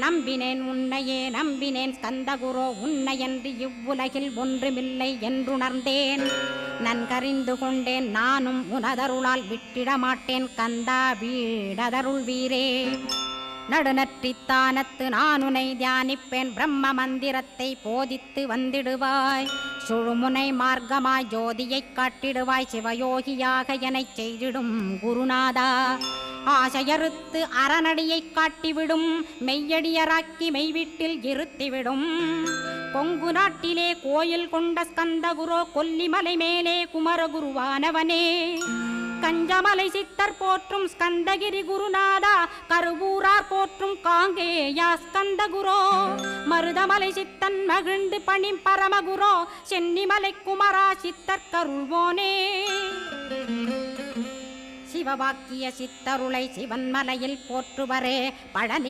நம்பினேன் உன்னையே நம்பினேன் ஸ்கந்தகுரோ உன்னையன்று இவ்வுலகில் ஒன்றுமில்லை என்றுணர்ந்தேன் நன்கறிந்து கொண்டேன் நானும் உனதருளால் விட்டிட மாட்டேன் கந்தா வீடதருள் வீரே நடுநற்றித்தானத்து நான் உனை தியானிப்பேன் பிரம்ம மந்திரத்தை போதித்து வந்திடுவாய் சுழுமுனை மார்க்கமாய் ஜோதியைக் காட்டிடுவாய் சிவயோகியாக எனச் செய்திடும் குருநாதா ஆசையறுத்து அறநடியைக் காட்டிவிடும் மெய்யடியராக்கி மெய்வீட்டில் இருத்திவிடும் கொங்கு நாட்டிலே கோயில் கொண்ட ஸ்கந்தகுரோ கொல்லிமலை மேலே குமரகுருவானவனே கஞ்சமலை சித்தர் போற்றும் ஸ்கந்தகிரி குருநாதா கருவூரார் போற்றும் காங்கேயா ஸ்கந்தகுரோ மருதமலை சித்தன் மகிழ்ந்து பணி பரமகுரோ சென்னிமலை குமரா சித்தர் கருள்வோனே சிவவாக்கிய சித்தருளை சிவன்மலையில் போற்றுவரே பழனி